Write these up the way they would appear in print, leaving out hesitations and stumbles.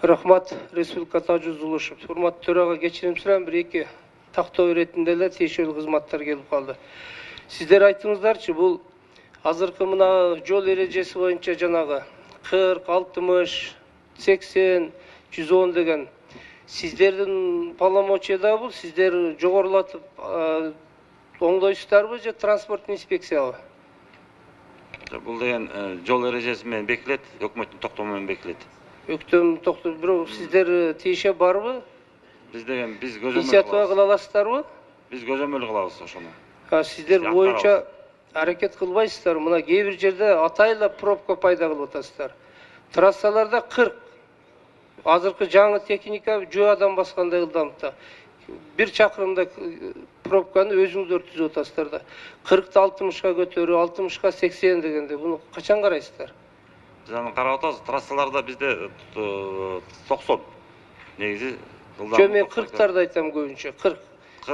Рахмат, Республика Тажу Зулушев. Урматтуу төрага кечирим сурайм, бир эки тактоо иретинде эле тиешелүү кызматтар келип калды. Сиздер айтыңыздарчы, бул азыркы мына жол эрежеси боюнча жанагы 40, 60, 80, 110 деген сиздердин полномочияда бул, сиздер жогорулатып оңдойсуздарбы же транспорттун инспекциябы? Бул деген жол эрежеси менен бекилет, өкмөттүн токтому менен бекилет. Өктөм токтом, бирок сиздер тиеше барбы? Биз деген биз көзөмөл Инициатива кыла аласыздарбы? Биз көзөмөл кылабыз ошону. Сиздер боюнча аракет кылбайсыздар. Мына кээ бир жерде атайла пробка пайда кылып атасыздар. Трассаларда 40. Азыркы жаңы техника жөө адам баскандай ылдамдыкта. Бир чакырымда пробканы өзүңүздөр түзүп атасыздар да. 40-ты 60-ка көтөрүү, 60-ка 80 дегенде буну качан карайсыздар? Биз аны карап атабыз. Трассаларда бизде 90 негизи Жөө мен 40-тарды айтам көбүнчө. 40.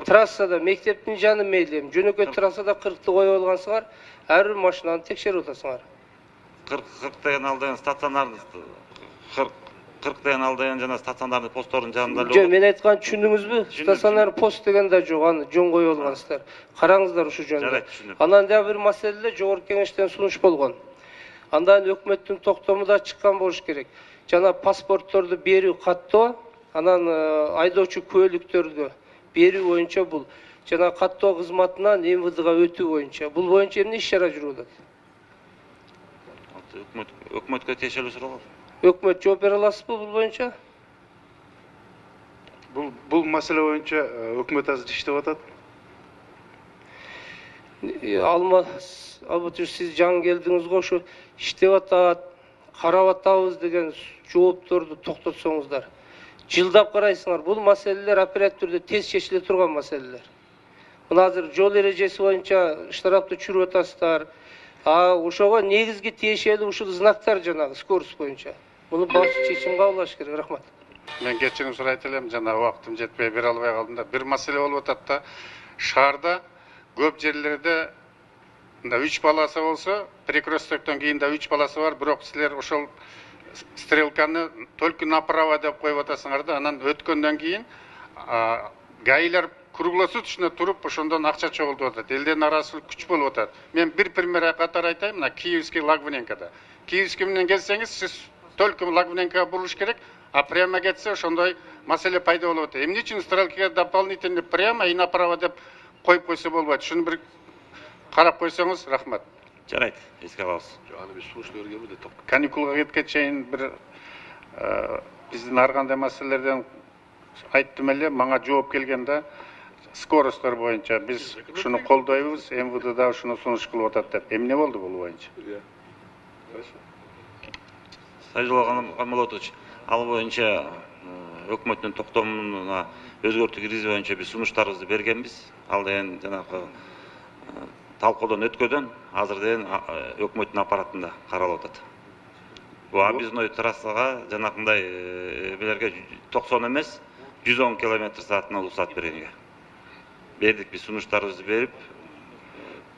Трассада мектептин жаны мейли, жөнөкөй трассада 40-ты коюп алгансыңар, ар бир машинаны текшерип атасыңар. 40 деген ал деген стационарный 40 деген ал деген жана стационарный посттордун жанында эле. Жөө, мен айткан түшүндүңүзбү? Стационар пост деген да жок, аны жөн коюп алгансыздар. Караңыздар ушу жөнүндө. Анан дагы бир маселе жогорку кеңештен сунуш болгон. Андан өкмөттүн токтому да чыккан болуш керек. Жана паспортторду берүү каттоо, анан айдоочу куәлүктөргө берүү боюнча бул жана каттоо кызматынан МВДга өтүү боюнча. Бул боюнча эмне иш-чара жүрүп атат? Өкмөткө тиешелүү суроо. Өкмөт жооп бере аласызбы бул боюнча? Бул маселе боюнча өкмөт азыр иштеп атат. Албетте сиз жаңы келдиңиз го, ошо иштеп атат, карап атабыз деген жоопторду токтотсоңуздар. Жылдап карайсыңар, бул маселелер оперативдүү түрдө тез чечиле турган маселелер. Мына азыр жол эрежеси боюнча штрафты чүрүп атасыздар. Ошого негизги тиешелүү ушул знактар жанагы скорость боюнча. Муну башкы чечим кабылдаш керек. Рахмат. Мен кечирим сурайт элем, жана убактым жетпей бере албай калдым да. Бир маселе болуп атат да. Шаарда көп жерлерде 3 баласы болсо, перекресттен кийин да 3 баласы бар, бирок силер ошол стрелканы только направо деп коюп атасыңар да, анан өткөндөн кийин гаилер круглосуточно түшүнө туруп ошондон акча чогултуп атат. Элдин арасы күч болуп атат. Мен бир пример катары айтайын, мына Киевский Лагвненкада. Киевский менен келсеңиз, сиз только Лагвненкага бурулуш керек, а прямо кетсе ошондой маселе пайда болуп атат. Эмне үчүн стрелкага дополнительно прямо и направо деп коюп койсо болбойт? Шуну бир карап койсоңуз, рахмат. Жарайт, эске алабыз. Аны биз сунуштуу келбеди деп. Каникулга кетке чейин бир биздин ар кандай маселелерден айттым эле, мага жооп келгенде скоросттор боюнча биз ушуну колдойбуз, МВД да ушуну сунуш кылып атат деп. Эмне болду бул боюнча? Сайдулла Камалотович, ал боюнча өкмөттүн токтомуна өзгөртүү киргизүү боюнча биз сунуштарыбызды бергенбиз. Ал деген жанагы талкуудон өткөдөн азыр деген өкмөттүн аппаратында каралып атат. Бул объездной трассага жанакындай билерге 90 эмес, 110 км/саатына уруксат бергенге. Бердик биз сунуштарыбызды берип,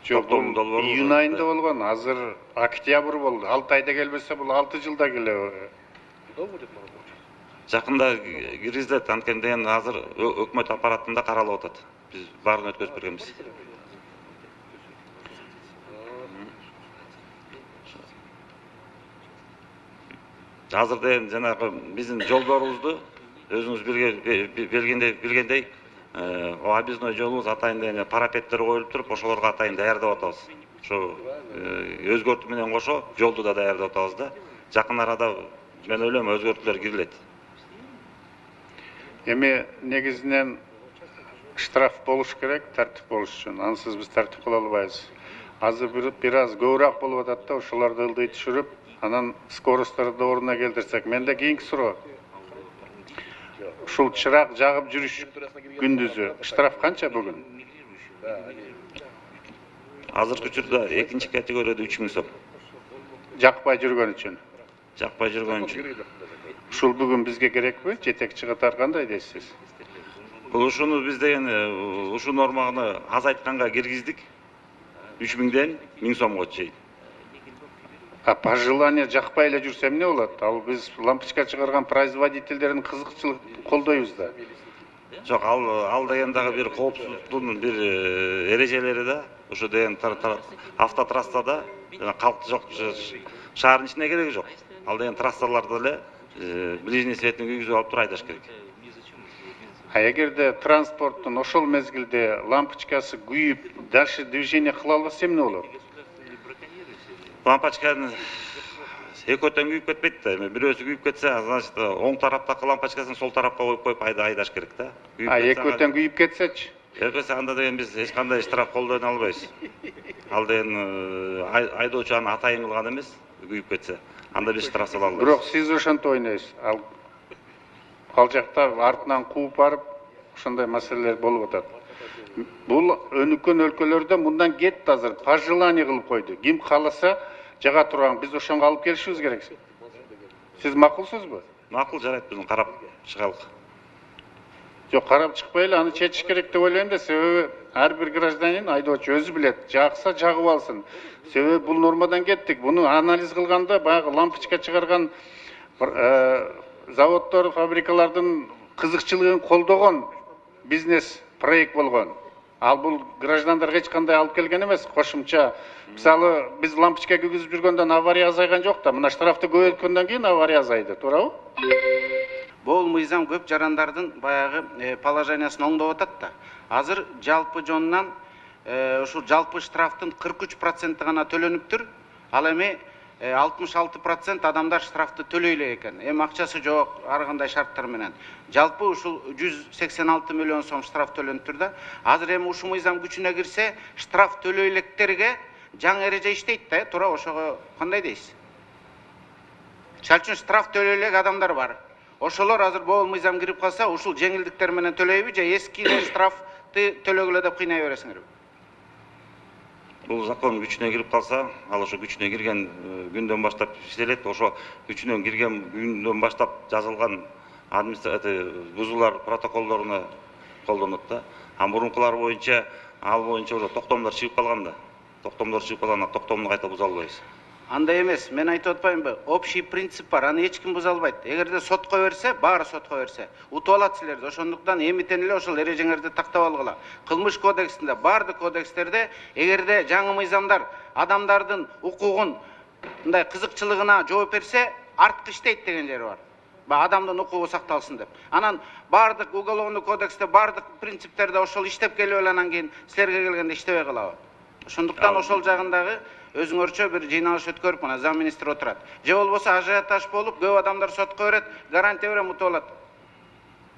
токтомун долбоору июнь айында болгон, азыр октябрь болду. 6 айда келбесе бул 6 жылда келе. Жакында киргизилет, анткени деген азыр өкмөт аппаратында каралып атат. Биз баарын өткөзүп бергенбиз. Азыр деген жанагы биздин жолдорубузду өзүңүз билгендей объездной жолубуз атайын деген парапеттер коюлуп туруп, ошолорго атайын даярдап атабыз. Ошо өзгөртүү менен кошо жолду да даярдап атабыз да. Жакын арада мен ойлойм өзгөртүүлөр кирилет. Эми негизинен штраф болуш керек, тартип болуш үчүн. Ансыз биз тартип кыла албайбыз. Азыр бир аз көбүрөөк болуп атат да, ошолорду ылдый түшүрүп, анан скоростторду ордуна келтирсек. Менде кийинки суроо. Ушул чырак жагып жүрүш күндүзү штраф канча бүгүн? Азыркы учурда экинчи категорияда 3000 сом. Жакпай жүргөн үчүн. Жакпай жүргөн үчүн. Ушул бүгүн бизге керекпи? Жетекчи катар кандай дейсиз? Ушуну биз деген ушу норманы азайтканга киргиздик. 3000ден 1000 сомго чейин. Пожелание жақпай эле жүрсө эмне болот? Ал биз лампочка чыгарган производительдердин кызыкчылык колдойбуз да. Жоқ, ал деген дагы бир коопсуздуктун бир эрежелери да, ошо деген автотрассада калкты жок, шаардын ичине кереги жок. Ал деген трассаларда эле ближний светин күйгүзүп алып туруп айдаш керек. Эгерде транспорттун ошол мезгилде лампочкасы күйүп, дальше движение кыла албаса эмне болот? Лампочканы экөөтөн күйүп кетпейт да. Бирөөсү күйүп кетсе, значит, оң тараптагы лампочкасын сол тарапка коюп айдаш керек да. Экөөтөн күйүп кетсечи? Экөөсү анда деген биз эч кандай штраф колдоно албайбыз. Ал деген айдоочу аны атайын кылган эмес, күйүп кетсе. Анда биз штраф сала албайбыз. Бирок сиз ошентип ойнойсуз. Ал жакта артынан кууп барып, ошондой маселелер болуп атат. Бул өнүккөн өлкөлөрдө мындан кетти азыр, пожелание кылып койду. Ким кааласа жага турган, биз ошонго алып келишибиз керек. Сиз макулсузбу? Макул, жарайт, биз карап чыгалык. Жок, карап чыкпай эле аны чечиш керек деп ойлойм да, себеби ар бир гражданин айдоочу өзү билет, жакса жагып алсын. Себеби бул нормадан кеттик. Буну анализ кылганда баягы лампочка чыгарган заводдор, фабрикалардын кызыкчылыгын колдогон бизнес проект болгон. Ал бул граждандарга эч кандай алып келген эмес. Кошумча, мисалы, биз лампочка күйгүзүп жүргөндөн авария азайган жок да, мына штрафты көбөйткөндөн кийин авария азайды, туурабы? Бул мыйзам көп жарандардын баягы положениясын оңдоп атат да. Азыр жалпы жонунан ушул жалпы штрафтын 43% гана төлөнүптүр. Ал эми 66% адамдар штрафты төлөй элек экен. Эми акчасы жок, ар кандай шарттар менен. Жалпы ушул 186 миллион сом штраф төлөнүптүр да. Азыр эми ушул мыйзам күчүнө кирсе, штраф төлөй электерге жаңы эреже иштейт да, туура ошого кандай дейсиз? Шал үчүн штраф төлөй элек адамдар бар. Ошолор азыр бул мыйзам кирип калса, ушул жеңилдиктер менен төлөйбү же эски штрафты төлөгүлө деп кыйнай бересиңерби? Бул закон күчүнө кирип калса, ал ошо күчүнө кирген күндөн баштап иштелет. Ошо күчүнө кирген күндөн баштап жазылган административдик бузуулар протоколдоруна колдонот да. Мурункулар боюнча, ал боюнча уже токтомдор чыгып калган да. Токтомдор чыгып калган, токтомду кайта буза албайбыз. Андай эмес, мен айтып атпаймынбы? Общий принцип бар, аны эч ким буза албайт. Эгерде сотко берсе, баары сотко берсе, утуп алат силерди. Ошондуктан эмитен эле ошол эрежеңерди тактап алгыла. Кылмыш кодексинде, баардык кодекстерде эгерде жаңы мыйзамдар адамдардын укугун мындай кызыкчылыгына жооп берсе, артык иштейт деген жери бар. Адамдын укугу сакталсын деп. Анан баардык уголовный кодексте, баардык принциптерде ошол иштеп келип эле анан кийин силерге келгенде иштебей калабы. Ошондуктан ошол жагындагы өзүңөрчө бир жыйналыш өткөрүп, мына зам министр отурат. Же болбосо ажиотаж болуп, көп адамдар сотко берет, гарантия берем утуп алат.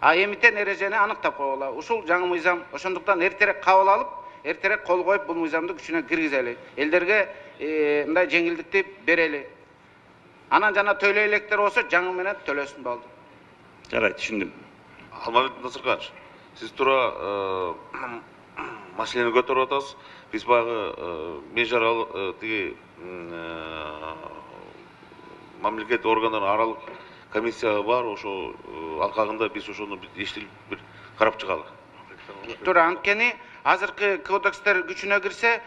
Эмитен эрежени аныктап койгула. Ушул жаңы мыйзам, ошондуктан эртерээк кабыл алып, эртерээк кол коюп бул мыйзамды күчүнө киргизели. Элдерге мындай жеңилдикти берели. Анан жана төлөй электер болсо жаңы менен төлөсүн болду. Жарайт, түшүндүм. Алмабек Насырканович, сиз туура маселени көтөрүп атасыз. Биз баягы меж аралык тиги мамлекет органдарынын аралык комиссия бар, ошо алкагында биз ошону эчтелип бир карап чыгалы. Туура, анткени азыркы кодекстер күчүнө кирсе,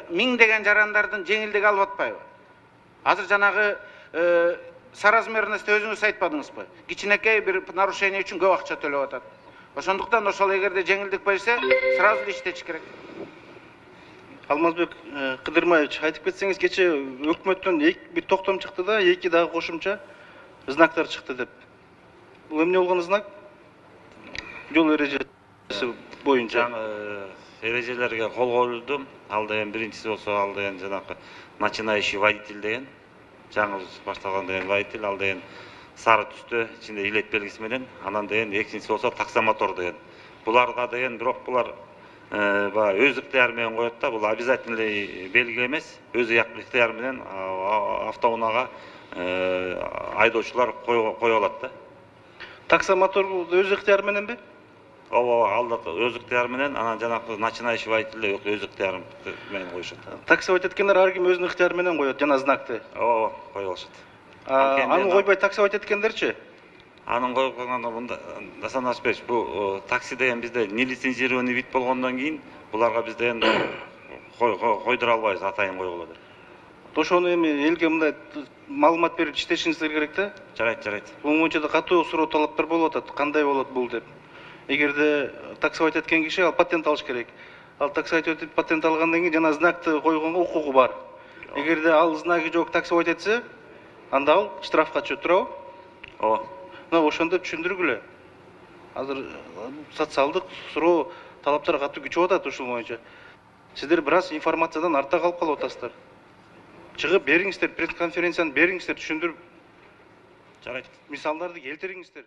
миңдеген жарандардын жеңилдик алып атпайбы? Азыр жанагы соразмерности өзүңүз айтпадыңызбы? Кичинекей бир нарушение үчүн көп акча төлөп атат. Ошондуктан ошол эгерде жеңилдик берсе, сразу эле иштетиш керек. Алмазбек Кыдырмаевич, айтып кетсеңиз, кече өкмөттөн бир токтом чыкты да, 2 дагы кошумча знактар чыкты деп. Бул эмне болгон знак? Жол эрежеси боюнча. Жаңы эрежелерге кол коюлду. Ал деген биринчиси болсо, ал деген жанагы начинающий водитель деген, жаңы башталган деген водитель, ал деген сары түстө, ичинде илет белгиси менен, анан деген экинчиси болсо таксомотор деген. Буларга деген бирок булар өз ыктыяры менен коет да, бул обязательно белги эмес, өз ыктыяры менен автоунаага айдоочулар кое алат да. Таксомотор өз ыктыяры мененби? Ооба, ал да өз ыктыяры менен, анан жанагы начинающий водитель өз ыктыяры менен коюшат. Такси өтөткендер ар ким өзүнүн ыктыяры менен коет жана знакты. Ооба, кое алышат. Аны койбой такси өтөткендерчи? Анын койгонунда мында Дасан Ашбекович, бул такси деген бизде нелицензированный вид болгондон кийин буларга бизден койдура албайбыз, атайын койгула деп. ошону эми элге мындай маалымат берип иштешиңиздер керек да. Жарайт. Бул боюнча да катуу суроо талаптар болуп атат. Кандай болот бул деп. Эгерде таксовать эткен киши ал патент алыш керек. Ал таксовать этип патент алгандан кийин жана знакты койгонго укугу бар. Эгерде ал знагы жок таксовать этсе, анда ал штрафка түшөт, туурабы? Ооба. Мына ошондо түшүндүргүлө. Азыр социалдык суроо талаптар катуу күчүп атат ушул боюнча. Сиздер бир аз информациядан артта калып атасыздар. Чыгып бериңиздер, пресс-конференцияны бериңиздер, түшүндүрүп, Жарайт. мисалдарды келтириңиздер.